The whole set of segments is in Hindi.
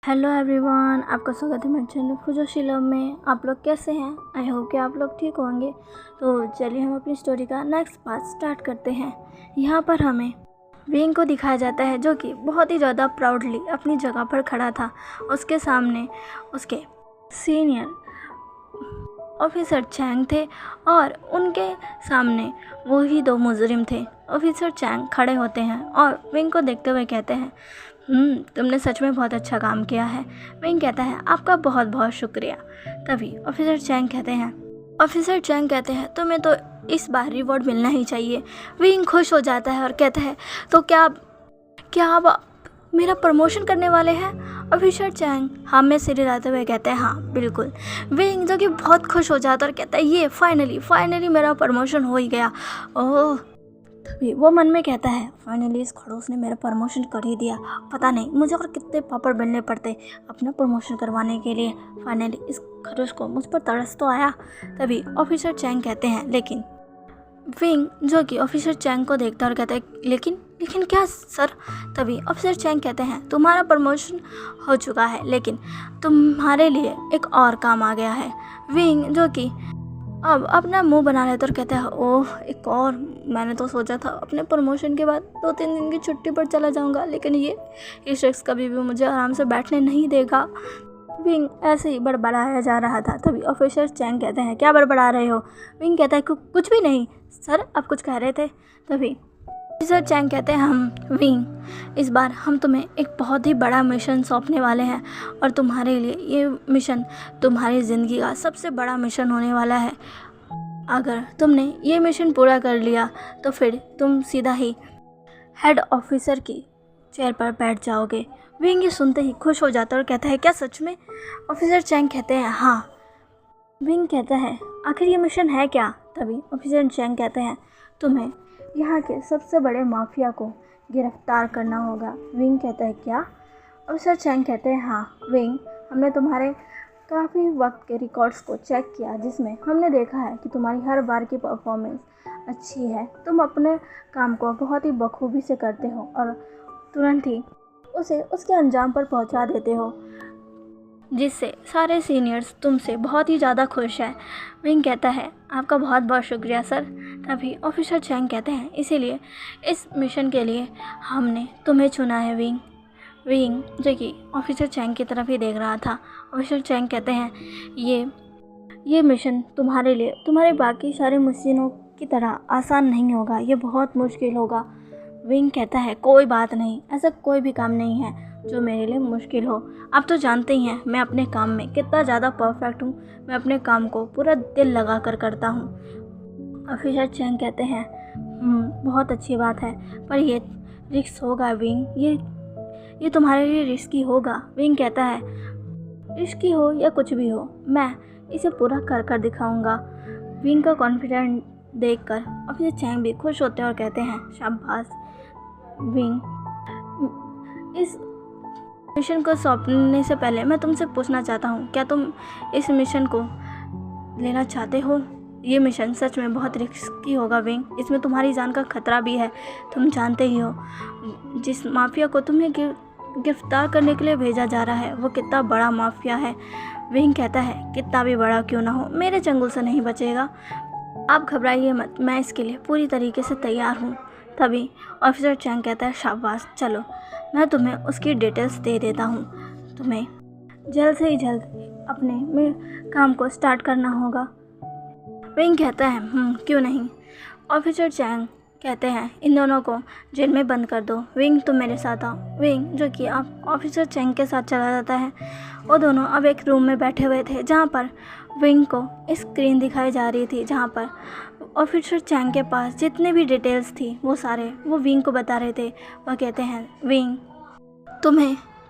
हेलो एवरीवन, आपका स्वागत है मेरे चैनल फुजोशीलम में। आप लोग कैसे हैं? आई होप कि आप लोग ठीक होंगे। तो चलिए हम अपनी स्टोरी का नेक्स्ट पार्ट स्टार्ट करते हैं। यहाँ पर हमें विंग को दिखाया जाता है जो कि बहुत ही ज़्यादा प्राउडली अपनी जगह पर खड़ा था। उसके सामने उसके सीनियर ऑफिसर चैंग थे और उनके सामने वही दो मुजरिम थे। ऑफिसर चैंग खड़े होते हैं और विंग को देखते हुए कहते हैं, तुमने सच में बहुत अच्छा काम किया है। विंग कहता है, आपका बहुत बहुत शुक्रिया। तभी ऑफिसर चैंग कहते हैं तुम्हें तो इस बार रिवॉर्ड मिलना ही चाहिए। विंग खुश हो जाता है और कहता है, तो क्या आप मेरा प्रमोशन करने वाले हैं? ऑफिसर चैंग हाँ में सिर हिलाते हुए कहते हैं, हाँ बिल्कुल। विंग जो कि बहुत खुश हो जाता है और कहता है, ये फाइनली मेरा प्रमोशन हो ही गया। ओह, तभी वो मन में कहता है, फाइनली इस खड़ूस ने मेरा प्रमोशन कर ही दिया। पता नहीं मुझे और कितने पापड़ बेलने पड़ते अपना प्रमोशन करवाने के लिए। फाइनली इस खड़ूस को मुझ पर तरस तो आया। तभी ऑफिसर चैंग कहते हैं, लेकिन विंग जो कि ऑफिसर चैंग को देखता है और कहता है, लेकिन क्या सर? तभी ऑफिसर चैंग कहते हैं, तुम्हारा प्रमोशन हो चुका है, लेकिन तुम्हारे लिए एक और काम आ गया है। विंग जो कि अब अपना मुंह बना लेता और कहता है, ओह एक और? मैंने तो सोचा था अपने प्रमोशन के बाद 2-3 दिन की छुट्टी पर चला जाऊंगा, लेकिन ये शख्स कभी भी मुझे आराम से बैठने नहीं देगा। विंग ऐसे ही बड़बड़ाया जा रहा था। तभी ऑफिसर चैंग कहते हैं, क्या बड़बड़ा रहे हो? विंग कहता है, कुछ भी नहीं सर, आप कुछ कह रहे थे। तभी ऑफिसर चैंग कहते हैं, विंग इस बार हम तुम्हें एक बहुत ही बड़ा मिशन सौंपने वाले हैं और तुम्हारे लिए ये मिशन तुम्हारी ज़िंदगी का सबसे बड़ा मिशन होने वाला है। अगर तुमने ये मिशन पूरा कर लिया तो फिर तुम सीधा ही हेड ऑफिसर की चेयर पर बैठ जाओगे। विंग ये सुनते ही खुश हो जाता है और कहता है, क्या सच में? ऑफिसर चैंग कहते हैं, हाँ। विंग कहता है, आखिर ये मिशन है क्या? तभी ऑफिसर चैंग कहते हैं, तुम्हें यहाँ के सबसे बड़े माफिया को गिरफ्तार करना होगा। विंग कहता है, क्या? ऑफिसर चैंग कहते हैं, हाँ विंग, हमने तुम्हारे काफ़ी वक्त के रिकॉर्ड्स को चेक किया, जिसमें हमने देखा है कि तुम्हारी हर बार की परफॉर्मेंस अच्छी है। तुम अपने काम को बहुत ही बखूबी से करते हो और तुरंत ही उसे उसके अंजाम पर पहुंचा देते हो, जिससे सारे सीनियर्स तुमसे बहुत ही ज़्यादा खुश हैं। विंग कहता है, आपका बहुत बहुत शुक्रिया सर। तभी ऑफिसर चैंग कहते हैं, इसीलिए इस मिशन के लिए हमने तुम्हें चुना है विंग। विंग जो कि ऑफिसर चैंग की तरफ ही देख रहा था। ऑफिसर चैंग कहते हैं, ये मिशन तुम्हारे लिए तुम्हारे बाकी सारे मिशनों की तरह आसान नहीं होगा, ये बहुत मुश्किल होगा। विंग कहता है, कोई बात नहीं, ऐसा कोई भी काम नहीं है जो मेरे लिए मुश्किल हो। आप तो जानते ही हैं मैं अपने काम में कितना ज़्यादा परफेक्ट हूँ। मैं अपने काम को पूरा दिल लगा कर करता हूँ। ऑफिसर चैंग कहते हैं, बहुत अच्छी बात है, पर ये रिस्क होगा विंग, ये तुम्हारे लिए रिस्की होगा। विंग कहता है, रिस्की हो या कुछ भी हो, मैं इसे पूरा कर दिखाऊंगा। विंग का कॉन्फिडेंट देखकर ऑफिसर चैंग भी खुश होते हैं और कहते हैं, शाबाश विंग। इस मिशन को सौंपने से पहले मैं तुमसे पूछना चाहता हूँ, क्या तुम इस मिशन को लेना चाहते हो? ये मिशन सच में बहुत रिस्की होगा विंग, इसमें तुम्हारी जान का खतरा भी है। तुम जानते ही हो जिस माफिया को तुम्हें गिरफ्तार करने के लिए भेजा जा रहा है वो कितना बड़ा माफिया है। विंग कहता है, कितना भी बड़ा क्यों ना हो, मेरे चंगुल से नहीं बचेगा। आप घबराइए मत, मैं इसके लिए पूरी तरीके से तैयार हूँ। तभी ऑफिसर चैंग कहता है, शाबाश, चलो मैं तुम्हें उसकी डिटेल्स दे देता हूँ। तुम्हें जल्द से ही जल्द अपने काम को स्टार्ट करना होगा। विंग कहता है, क्यों नहीं। ऑफिसर चैंग कहते हैं, इन दोनों को जेल में बंद कर दो। विंग तुम मेरे साथ आओ। विंग जो कि आप ऑफिसर चैंग के साथ चला जाता है। वो दोनों अब एक रूम में बैठे हुए थे जहाँ पर विंग को स्क्रीन दिखाई जा रही थी, जहाँ पर ऑफिसर चैंग के पास जितने भी डिटेल्स थी वो सारे वो विंग को बता रहे थे। वह कहते हैं, विंग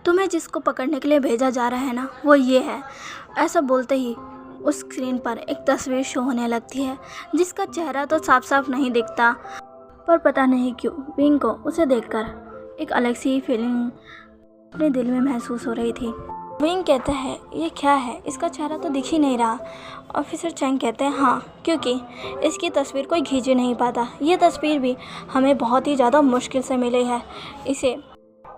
तुम्हें जिसको पकड़ने के लिए भेजा जा रहा है ना, वो ये है। ऐसा बोलते ही उस स्क्रीन पर एक तस्वीर शो होने लगती है जिसका चेहरा तो साफ साफ नहीं दिखता, पर पता नहीं क्यों विंग को उसे देखकर एक अलग सी फीलिंग अपने दिल में महसूस हो रही थी। विंग कहता है, ये क्या है, इसका चेहरा तो दिख ही नहीं रहा। ऑफिसर चैंग कहते हैं, हाँ क्योंकि इसकी तस्वीर कोई खींच ही नहीं पाता। ये तस्वीर भी हमें बहुत ही ज़्यादा मुश्किल से मिली है। इसे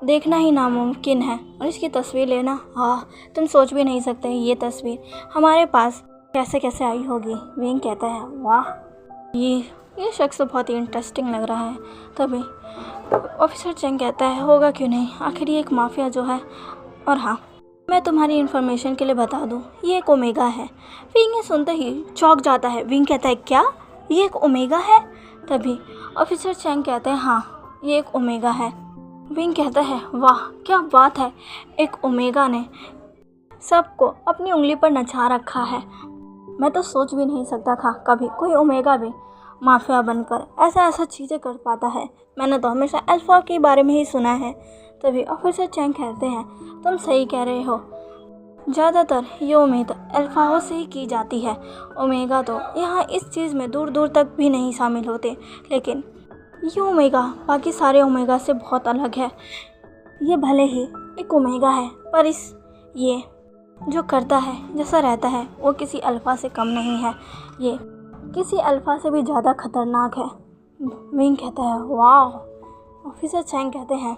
देखना ही नामुमकिन है और इसकी तस्वीर लेना, हाँ तुम सोच भी नहीं सकते ये तस्वीर हमारे पास कैसे कैसे आई होगी। विंग कहता है वाह, ये शख्स तो बहुत ही इंटरेस्टिंग लग रहा है। तभी ऑफिसर चेंग कहता है होगा क्यों नहीं, आखिर ये एक माफिया जो है। और हाँ, मैं तुम्हारी इन्फॉर्मेशन के लिए बता दूं, ये एक ओमेगा है। विंग ये सुनते ही चौंक जाता है। विंग कहता है क्या, ये एक ओमेगा है? तभी ऑफिसर चेंग कहते हैं हाँ, ये एक ओमेगा है। विंग कहता है वाह क्या बात है, एक ओमेगा ने सबको अपनी उंगली पर नचा रखा है। मैं तो सोच भी नहीं सकता था कभी कोई ओमेगा भी माफिया बनकर ऐसा चीज़ें कर पाता है। मैंने तो हमेशा अल्फा के बारे में ही सुना है। तभी ऑफिसर चेंग कहते हैं तुम सही कह रहे हो, ज़्यादातर ये उम्मीद अल्फाओं से ही की जाती है। ओमेगा तो यहाँ इस चीज़ में दूर दूर तक भी नहीं शामिल होते, लेकिन ये ओमेगा बाकी सारे ओमेगा से बहुत अलग है। ये भले ही एक ओमेगा है, पर ये जो करता है, जैसा रहता है, वो किसी अल्फा से कम नहीं है। ये किसी अल्फा से भी ज़्यादा खतरनाक है। विंग कहता है वाह। ऑफिसर चेंग कहते हैं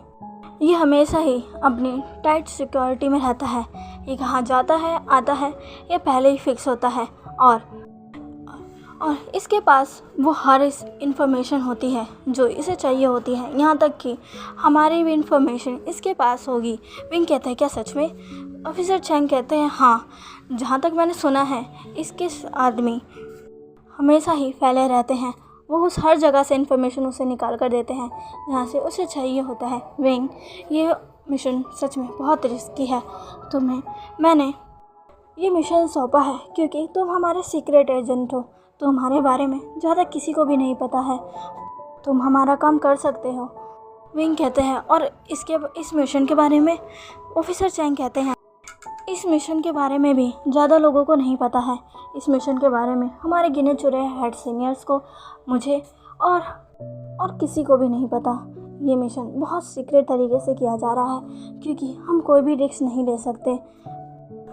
ये हमेशा ही अपनी टाइट सिक्योरिटी में रहता है। ये कहाँ जाता है आता है ये पहले ही फिक्स होता है, और इसके पास वो हर इस इंफॉर्मेशन होती है जो इसे चाहिए होती है, यहाँ तक कि हमारी भी इंफॉर्मेशन इसके पास होगी। विंग कहता है क्या सच में? ऑफिसर चेंग कहते हैं हाँ, जहाँ तक मैंने सुना है इसके आदमी हमेशा ही फैले रहते हैं। वो उस हर जगह से इन्फॉर्मेशन उसे निकाल कर देते हैं जहाँ से उसे चाहिए होता है। विंग ये मिशन सच में बहुत रिस्की है। मैंने ये मिशन सौंपा है क्योंकि तुम हमारे सीक्रेट एजेंट हो। तुम्हारे बारे में ज़्यादा किसी को भी नहीं पता है, तुम हमारा काम कर सकते हो। विंग कहते हैं और इस मिशन के बारे में ऑफिसर चेंग कहते हैं इस मिशन के बारे में भी ज़्यादा लोगों को नहीं पता है। इस मिशन के बारे में हमारे गिने चुने हेड सीनियर्स को, मुझे और किसी को भी नहीं पता। ये मिशन बहुत सीक्रेट तरीके से किया जा रहा है क्योंकि हम कोई भी रिस्क नहीं ले सकते।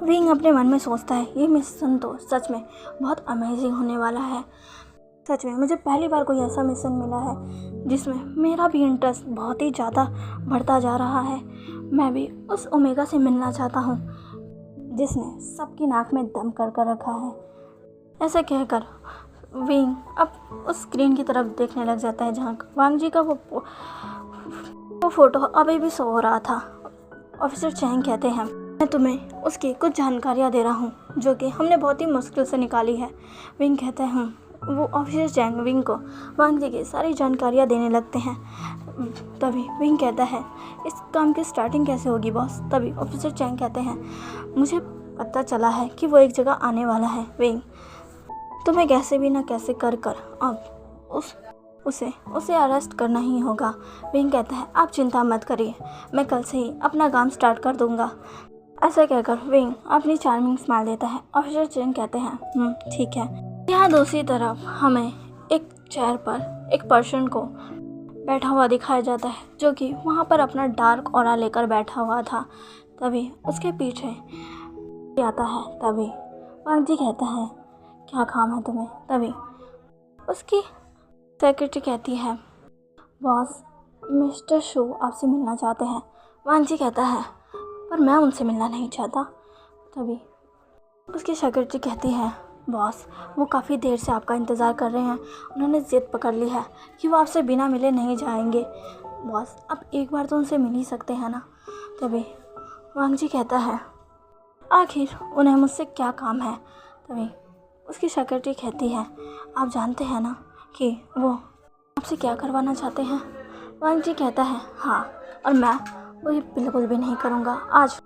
विंग अपने मन में सोचता है ये मिशन तो सच में बहुत अमेजिंग होने वाला है। सच में मुझे पहली बार कोई ऐसा मिशन मिला है जिसमें मेरा भी इंटरेस्ट बहुत ही ज़्यादा बढ़ता जा रहा है। मैं भी उस ओमेगा से मिलना चाहता हूँ जिसने सबकी नाक में दम कर रखा है। ऐसा कहकर विंग अब उस स्क्रीन की तरफ देखने लग जाता है जहाँ वांग जी का वो फोटो अभी भी शो हो रहा था। ऑफिसर चेंग कहते हैं मैं तुम्हें उसकी कुछ जानकारियाँ दे रहा हूँ जो कि हमने बहुत ही मुश्किल से निकाली है। विंग कहते हैं वो ऑफिसर चेंग विंग को वांग जी की सारी जानकारियाँ देने लगते हैं। तभी विंग कहता है इस काम की स्टार्टिंग कैसे होगी बॉस? तभी ऑफिसर चेंग कहते हैं मुझे पता चला है कि वो एक जगह आने वाला है। विंग तुम्हें कैसे भी ना कैसे कर अब उसे अरेस्ट करना ही होगा। विंग कहता है आप चिंता मत करिए, मैं कल से ही अपना काम स्टार्ट कर दूंगा। ऐसा कहकर विंग अपनी चार्मिंग स्माइल देता है। ऑफिसर चेंग कहते हैं ठीक है। यहाँ दूसरी तरफ हमें एक चेयर पर एक पर्सन को बैठा हुआ दिखाया जाता है जो कि वहाँ पर अपना डार्क ऑरा लेकर बैठा हुआ था। तभी उसके पीछे आता है। तभी वांग जी कहता है क्या काम है तुम्हें? तभी उसकी सेक्रेटरी कहती है बॉस मिस्टर शू आपसे मिलना चाहते हैं। वांग जी कहता है पर मैं उनसे मिलना नहीं चाहता। तभी उसकी सेक्रेटरी कहती है बॉस वो काफ़ी देर से आपका इंतज़ार कर रहे हैं, उन्होंने ज़िद पकड़ ली है कि वो आपसे बिना मिले नहीं जाएंगे। बॉस आप एक बार तो उनसे मिल ही सकते हैं ना। तभी वांग जी कहता है आखिर उन्हें मुझसे क्या काम है। तभी उसकी सेक्रेटरी कहती है आप जानते हैं ना कि वो आपसे क्या करवाना चाहते हैं। वांग जी कहता है हाँ, और मैं वही बिल्कुल भी नहीं करूँगा आज।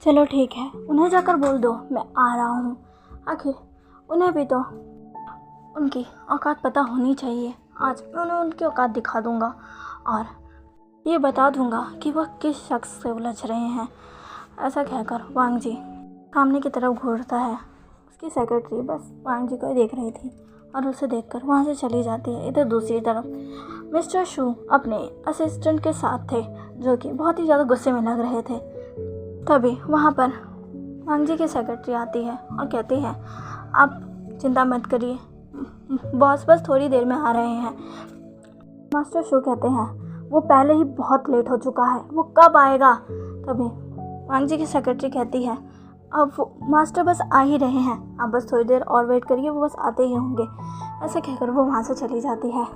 चलो ठीक है, उन्हें जाकर बोल दो मैं आ रहा हूँ। आखिर उन्हें भी तो उनकी औकात पता होनी चाहिए। आज मैं उन्हें उनकी औकात दिखा दूँगा और ये बता दूँगा कि वह किस शख्स से उलझ रहे हैं। ऐसा कहकर वांग जी सामने की तरफ घूरता है। उसकी सेक्रेटरी बस वांग जी को ही देख रही थी और उसे देखकर वहाँ से चली जाती है। इधर दूसरी तरफ मिस्टर शू अपने असिस्टेंट के साथ थे जो कि बहुत ही ज़्यादा गुस्से में लग रहे थे। तभी वहाँ पर वांग जी की सेक्रेटरी आती है और कहती है आप चिंता मत करिए, बॉस बस थोड़ी देर में आ रहे हैं। मास्टर शू कहते हैं वो पहले ही बहुत लेट हो चुका है, वो कब आएगा। तभी वांग जी की सेक्रेटरी कहती है अब वो मास्टर बस आ ही रहे हैं, आप बस थोड़ी देर और वेट करिए, वो बस आते ही होंगे। ऐसे कहकर वो वहाँ से चली जाती है।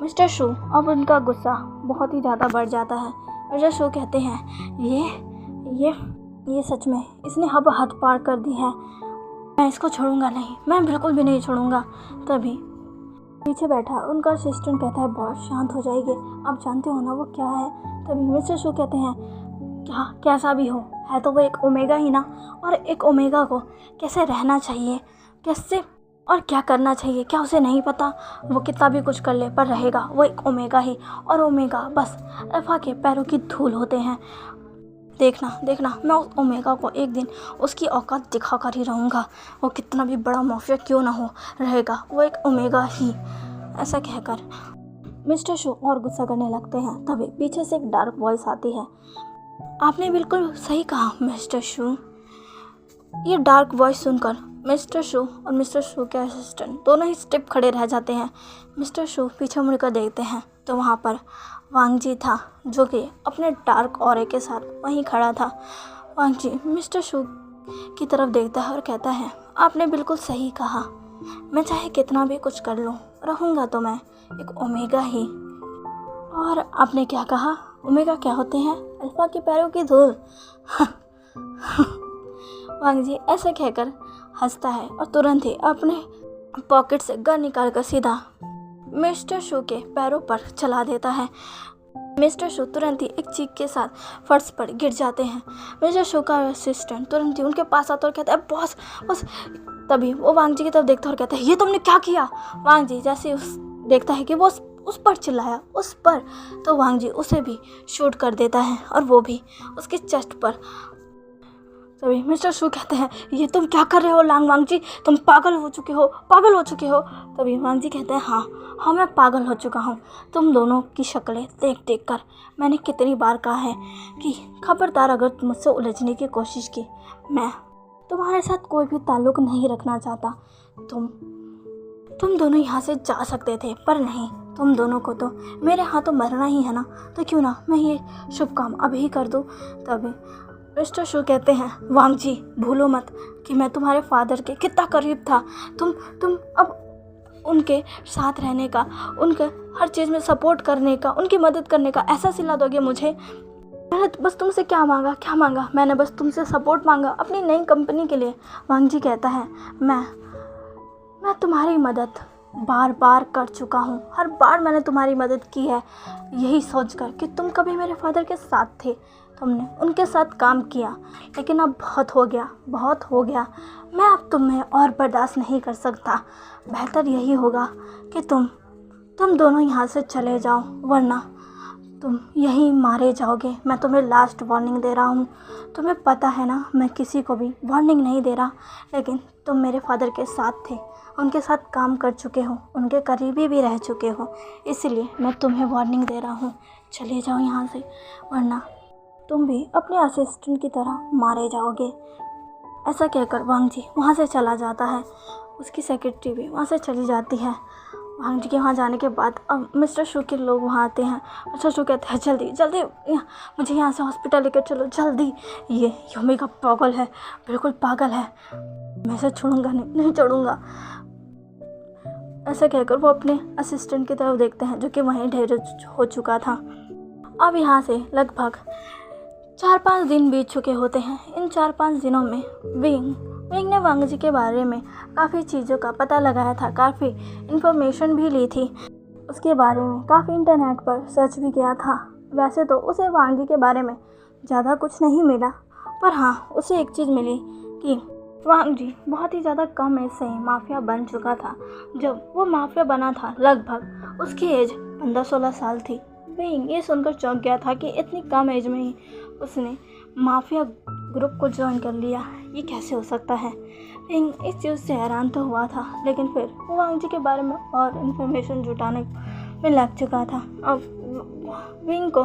मिस्टर शू अब उनका गुस्सा बहुत ही ज़्यादा बढ़ जाता है। मिस्टर शू कहते हैं ये सच में इसने अब हद पार कर दी है, मैं इसको छोड़ूंगा नहीं, मैं बिल्कुल भी नहीं छोड़ूंगा। तभी पीछे बैठा उनका असिस्टेंट कहता है बहुत शांत हो जाएगी, आप जानते हो ना वो क्या है। तभी मिस्टर शू कहते हैं क्या कैसा भी हो, है तो वो एक ओमेगा ही ना, और एक ओमेगा को कैसे रहना चाहिए, कैसे और क्या करना चाहिए, क्या उसे नहीं पता। वो कितना भी कुछ कर ले पर रहेगा वो एक ओमेगा ही, और ओमेगा बस अल्फा के पैरों की धूल होते हैं। देखना मैं उस ओमेगा को एक दिन उसकी औकात दिखा कर ही रहूँगा, वो कितना भी बड़ा माफिया क्यों ना हो, रहेगा वो एक ओमेगा ही। ऐसा कहकर मिस्टर शू और गुस्सा करने लगते हैं। तभी पीछे से एक डार्क वॉइस आती है, आपने बिल्कुल सही कहा मिस्टर शू। ये डार्क वॉइस सुनकर मिस्टर शू और मिस्टर शू के असिस्टेंट दोनों ही स्टेप खड़े रह जाते हैं। मिस्टर शू पीछे मुड़कर देखते हैं तो वहाँ पर वांग जी था, जो कि अपने डार्क ऑरे के साथ वहीं खड़ा था। वांग जी मिस्टर शू की तरफ देखता है और कहता है आपने बिल्कुल सही कहा, मैं चाहे कितना भी कुछ कर लूँ, रहूँगा तो मैं एक ओमेगा ही। और आपने क्या कहा, ओमेगा क्या होते हैं, अल्फा के पैरों की धूल। वांग जी ऐसे कहकर हंसता है और तुरंत ही अपने पॉकेट से गन निकाल कर सीधा मिस्टर शू के पैरों पर चला देता है। मिस्टर शू तुरंत ही एक चीख के साथ फर्श पर गिर जाते हैं। मिस्टर शू का असिस्टेंट तुरंत ही उनके पास आता और कहता है बॉस बॉस। तभी वो वांग जी की तरफ देखता है और कहता है ये तुमने क्या किया। वांग जी जैसे देखता है कि वो उस पर चिल्लाया, उस पर, तो वांग जी उसे भी शूट कर देता है और वो भी उसके चेस्ट पर। तभी मिस्टर शू कहते हैं ये तुम क्या कर रहे हो वांग जी, तुम पागल हो चुके हो। तभी वांग जी कहते हैं हाँ मैं पागल हो चुका हूँ, तुम दोनों की शक्लें देख कर मैंने कितनी बार कहा है कि खबरदार अगर तुम मुझसे उलझने की कोशिश की, मैं तुम्हारे साथ कोई भी ताल्लुक़ नहीं रखना चाहता। तुम दोनों यहाँ से जा सकते थे पर नहीं, तुम दोनों को तो मेरे हाथों मरना ही है ना, तो क्यों ना मैं ये शुभ काम अभी कर दूँ। तभी मिस्टर शू कहते हैं वांग जी भूलो मत कि मैं तुम्हारे फादर के कितना करीब था, तुम अब उनके साथ रहने का, उनके हर चीज़ में सपोर्ट करने का, उनकी मदद करने का ऐसा सिला दोगे मुझे। मैंने बस तुमसे क्या मांगा, मैंने बस तुमसे सपोर्ट मांगा अपनी नई कंपनी के लिए। वांग जी कहता है मैं तुम्हारी मदद बार बार कर चुका हूँ, हर बार मैंने तुम्हारी मदद की है, यही सोचकर कि तुम कभी मेरे फादर के साथ थे, तुमने उनके साथ काम किया, लेकिन अब बहुत हो गया, मैं अब तुम्हें और बर्दाश्त नहीं कर सकता। बेहतर यही होगा कि तुम दोनों यहाँ से चले जाओ, वरना तुम यहीं मारे जाओगे। मैं तुम्हें लास्ट वार्निंग दे रहा हूँ। तुम्हें पता है ना मैं किसी को भी वार्निंग नहीं दे रहा, लेकिन तुम मेरे फादर के साथ थे, उनके साथ काम कर चुके हो, उनके करीबी भी रह चुके हो, इसलिए मैं तुम्हें वार्निंग दे रहा हूँ, चले जाओ यहाँ से, वरना तुम भी अपने असिस्टेंट की तरह मारे जाओगे। ऐसा कहकर वांग जी वहाँ से चला जाता है, उसकी सेक्रेटरी भी वहाँ से चली जाती है। वांग जी के वहाँ जाने के बाद अब मिस्टर शू के लोग वहाँ आते हैं। मिस्टर शू कहते हैं जल्दी मुझे यहाँ से हॉस्पिटल लेकर चलो जल्दी, ये ओमेगा पागल है, बिल्कुल पागल है, मैं इसे छोड़ूंगा नहीं छोड़ूंगा। ऐसा कहकर वो अपने असिस्टेंट की तरफ देखते हैं जो कि वहीं ढेर हो चुका था। अब यहाँ से लगभग 4-5 दिन बीत चुके होते हैं। इन 4-5 दिनों में विंग ने वांग जी के बारे में काफ़ी चीज़ों का पता लगाया था, काफ़ी इन्फॉर्मेशन भी ली थी, उसके बारे में काफ़ी इंटरनेट पर सर्च भी किया था। वैसे तो उसे वांग जी के बारे में ज़्यादा कुछ नहीं मिला, पर हाँ उसे एक चीज़ मिली कि वांग जी बहुत ही ज़्यादा कम एज से ही माफिया बन चुका था। जब वो माफिया बना था लगभग उसकी एज 15-16 साल थी। विंग ये सुनकर चौंक गया था कि इतनी कम एज में ही उसने माफिया ग्रुप को ज्वाइन कर लिया, ये कैसे हो सकता है। विंग इस चीज़ से हैरान तो हुआ था, लेकिन फिर वो वांग जी के बारे में और इन्फॉर्मेशन जुटाने में लग चुका था। अब विंग को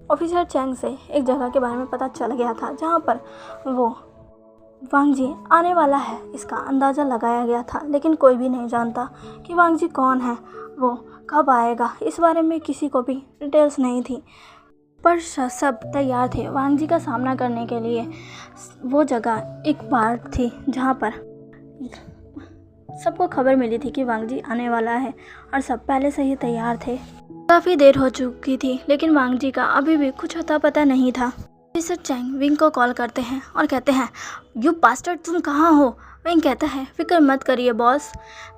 ऑफिसर चैंग से एक जगह के बारे में पता चल गया था जहाँ पर वो वांग जी आने वाला है, इसका अंदाज़ा लगाया गया था, लेकिन कोई भी नहीं जानता कि वांग जी कौन है। वो कब आएगा, इस बारे में किसी को भी डिटेल्स नहीं थी। पर सब तैयार थे वांग जी का सामना करने के लिए। वो जगह एक बार थी जहाँ पर सबको खबर मिली थी कि वांग जी आने वाला है और सब पहले से ही तैयार थे। काफ़ी देर हो चुकी थी लेकिन वांग जी का अभी भी कुछ अता पता नहीं था। ऑफिसर चैंग विंग को कॉल करते हैं और कहते हैं, यू बास्टर्ड, तुम कहाँ हो? विंग कहता है, फिक्र मत करिए बॉस,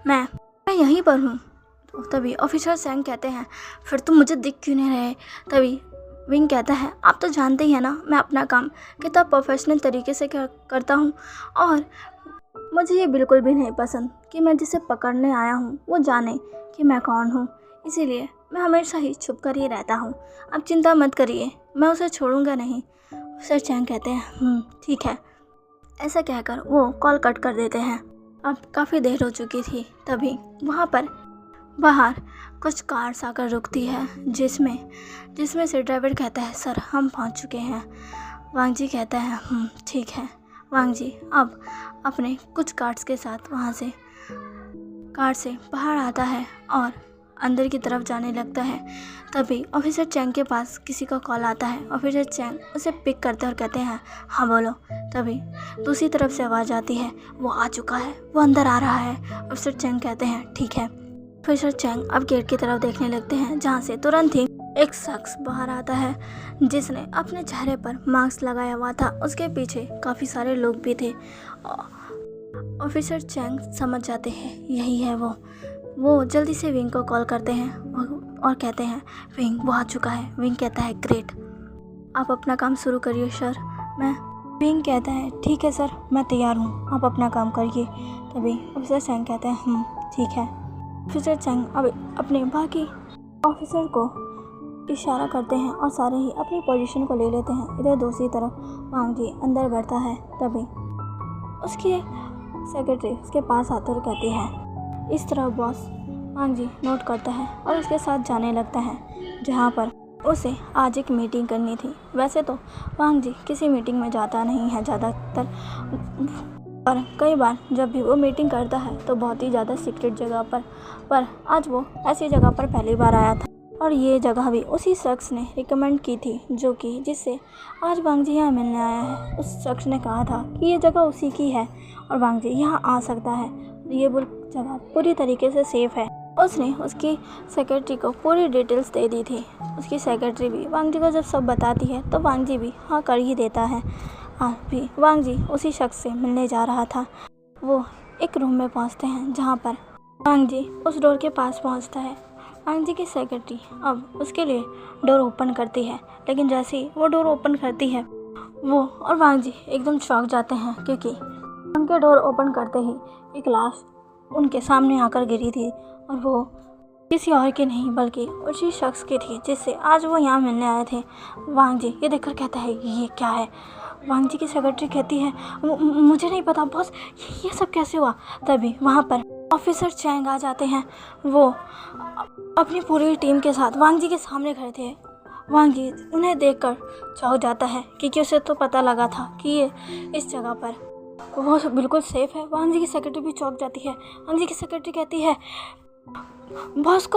मैं यहीं पर हूँ। तो तभी ऑफिसर चैंग कहते हैं, फिर तुम मुझे दिख क्यों नहीं रहे? तभी विंग कहता है, आप तो जानते ही हैं ना मैं अपना काम कितना प्रोफेशनल तरीके से करता हूँ और मुझे ये बिल्कुल भी नहीं पसंद कि मैं जिसे पकड़ने आया हूँ वो जाने कि मैं कौन हूँ, इसीलिए मैं हमेशा ही छुप कर ही रहता हूँ। आप चिंता मत करिए, मैं उसे छोड़ूंगा नहीं। ऑफिसर चैंग कहते हैं, ठीक है। ऐसा कहकर वो कॉल कट कर देते हैं। अब काफ़ी देर हो चुकी थी। तभी वहाँ पर बाहर कुछ कार्स आकर रुकती है जिसमें से ड्राइवर कहता है, सर हम पहुँच चुके हैं। वांग जी कहता है, ठीक है। वांग जी अब अपने कुछ गार्ड्स के साथ वहाँ से कार से बाहर आता है और अंदर की तरफ जाने लगता है। तभी ऑफिसर चैंग के पास किसी का कॉल आता है। ऑफिसर चैंग उसे पिक करते और कहते हैं, हाँ बोलो। तभी दूसरी तरफ से आवाज़ आती है, वो आ चुका है, वो अंदर आ रहा है। ऑफिसर चैंग कहते हैं, ठीक है। ऑफिसर चैंग अब गेट की तरफ देखने लगते हैं जहाँ से तुरंत ही एक शख्स बाहर आता है जिसने अपने चेहरे पर मास्क लगाया हुआ था। उसके पीछे काफ़ी सारे लोग भी थे। ऑफिसर चैंग समझ जाते हैं यही है वो जल्दी से विंग को कॉल करते हैं और कहते हैं, विंग वो आ चुका है। विंग कहता है, ग्रेट, आप अपना काम शुरू करिए सर। विंग कहता है, ठीक है सर, मैं तैयार हूँ, आप अपना काम करिए। तभी ऑफिसर चैंग कहते हैं, ठीक है। ऑफिसर चैंग अब अपने बाकी ऑफिसर को इशारा करते हैं और सारे ही अपनी पोजीशन को ले लेते हैं। इधर दूसरी तरफ वांग जी अंदर बैठता है। तभी उसकी सेक्रेटरी उसके पास आकर कहती है, इस तरह बॉस। वांग जी नोट करता है और उसके साथ जाने लगता है जहाँ पर उसे आज एक मीटिंग करनी थी। वैसे तो वांग जी किसी मीटिंग में जाता नहीं है ज़्यादातर, पर कई बार जब भी वो मीटिंग करता है तो बहुत ही ज़्यादा सीक्रेट जगह पर आज वो ऐसी जगह पर पहली बार आया था और ये जगह भी उसी शख्स ने रिकमेंड की थी जिससे आज वांग जी यहाँ मिलने आया है। उस शख्स ने कहा था कि ये जगह उसी की है और वांग जी यहाँ आ सकता है। ये जगह पूरी तरीके से सेफ़ है। उसने उसकी सेक्रेटरी को पूरी डिटेल्स दे दी थी। उसकी सेक्रेटरी भी वांग जी को जब सब बताती है तो वांग जी भी हाँ कर ही देता है। भी वांग जी उसी शख्स से मिलने जा रहा था। वो एक रूम में पहुंचते हैं जहां पर वांग जी उस डोर के पास पहुंचता है। वांग जी की सेक्रेटरी अब उसके लिए डोर ओपन करती है, लेकिन जैसे ही वो डोर ओपन करती है वो और वांग जी एकदम चौंक जाते हैं क्योंकि उनके डोर ओपन करते ही एक लाश उनके सामने आकर गिरी थी और वो किसी और की नहीं बल्कि उसी शख्स की थी जिससे आज वो यहाँ मिलने आए थे। वांग जी ये देखकर कहता है, ये क्या है? वांग जी की सेक्रेटरी कहती है, मुझे नहीं पता बॉस, ये सब कैसे हुआ? तभी वहाँ पर ऑफिसर चैंग आ जाते हैं। वो अपनी पूरी टीम के साथ वांग जी के सामने खड़े थे। वांग जी उन्हें देखकर चौंक जाता है क्योंकि उसे तो पता लगा था कि ये इस जगह पर वो बिल्कुल सेफ़ है। वांग जी की सेक्रेटरी भी चौंक जाती है। वांग जी की सेक्रेटरी कहती है, बॉस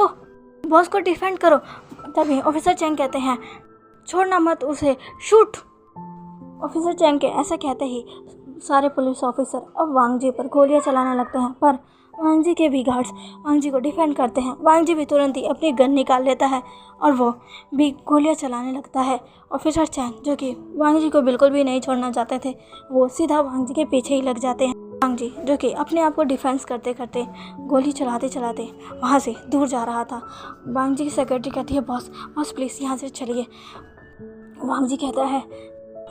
को डिफेंड करो। तभी ऑफिसर चैंग कहते हैं, छोड़ना मत उसे, शूट। ऑफिसर चैंग के ऐसा कहते ही सारे पुलिस ऑफिसर अब वांग जी पर गोलियां चलाने लगते हैं, पर वांग जी के भी गार्ड्स वांग जी को डिफेंड करते हैं। वांग जी भी तुरंत ही अपनी गन निकाल लेता है और वो भी गोलियां चलाने लगता है। ऑफिसर चैंग जो कि वांग जी को बिल्कुल भी नहीं छोड़ना चाहते थे, वो सीधा वांग जी के पीछे ही लग जाते हैं। वांग जी जो कि अपने आप को डिफेंस करते करते गोली चलाते चलाते वहाँ से दूर जा रहा था। वांग जी की सेक्रेटरी कहती है, बॉस प्लीज़ यहाँ से चलिए। वांग जी कहता है,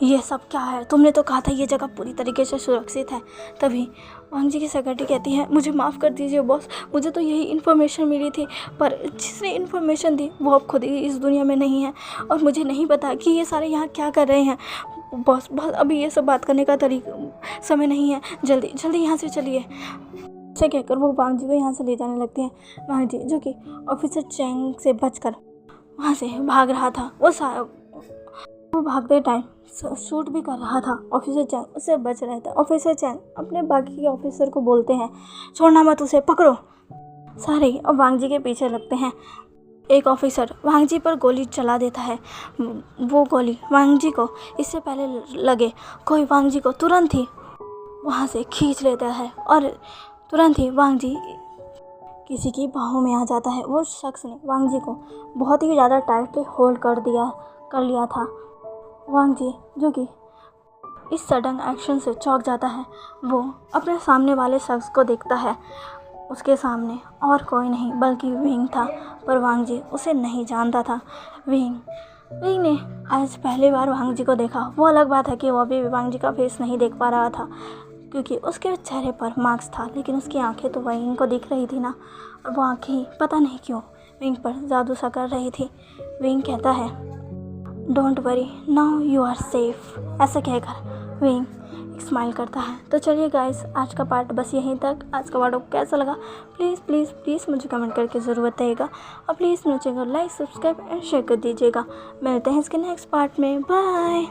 ये सब क्या है? तुमने तो कहा था ये जगह पूरी तरीके से सुरक्षित है। तभी वांग जी की सेक्रेटरी कहती है, मुझे माफ़ कर दीजिए बॉस, मुझे तो यही इन्फॉर्मेशन मिली थी, पर जिसने इन्फॉर्मेशन दी वो अब खुद ही इस दुनिया में नहीं है और मुझे नहीं पता कि ये सारे यहाँ क्या कर रहे हैं। बॉस अभी ये सब बात करने का समय नहीं है, जल्दी यहाँ से चलिए। ऐसे कहकर वो वांग जी को यहाँ से ले जाने लगते हैं। वांग जी जो कि ऑफिसर चैंग से बचकर वहाँ से भाग रहा था, वो भागते टाइम शूट भी कर रहा था। ऑफिसर चैंग उससे बच रहे थे। ऑफिसर चैंग अपने बाकी के ऑफिसर को बोलते हैं, छोड़ना मत उसे, पकड़ो। सारे अब वांग जी के पीछे लगते हैं। एक ऑफिसर वांग जी पर गोली चला देता है। वो गोली वांग जी को इससे पहले लगे कोई वांग जी को तुरंत ही वहाँ से खींच लेता है और तुरंत ही वांग जी किसी की बाहों में आ जाता है। वो शख्स ने वांग जी को बहुत ही ज़्यादा टाइटली होल्ड कर लिया था। वांग जी जो कि इस सडन एक्शन से चौंक जाता है, वो अपने सामने वाले शख्स को देखता है। उसके सामने और कोई नहीं बल्कि विंग था, पर वांग जी उसे नहीं जानता था। विंग ने आज पहली बार वांग जी को देखा। वो अलग बात है कि वो अभी वांग जी का फेस नहीं देख पा रहा था क्योंकि उसके चेहरे पर मास्क था, लेकिन उसकी आंखें तो विंग को दिख रही थी ना। और वो आंखें पता नहीं क्यों विंग पर जादू सा कर रही थी। विंग कहता है, don't worry now you are safe. ऐसा कहकर विंग एक स्माइल करता है। तो चलिए गाइस, आज का पार्ट बस यहीं तक। आज का पार्ट आपको कैसा लगा प्लीज़ प्लीज़ प्लीज़ मुझे कमेंट करके ज़रूर बताइएगा। और प्लीज़ मेरे चैनल को लाइक, सब्सक्राइब एंड शेयर कर दीजिएगा। मिलते हैं इसके नेक्स्ट पार्ट में। बाय।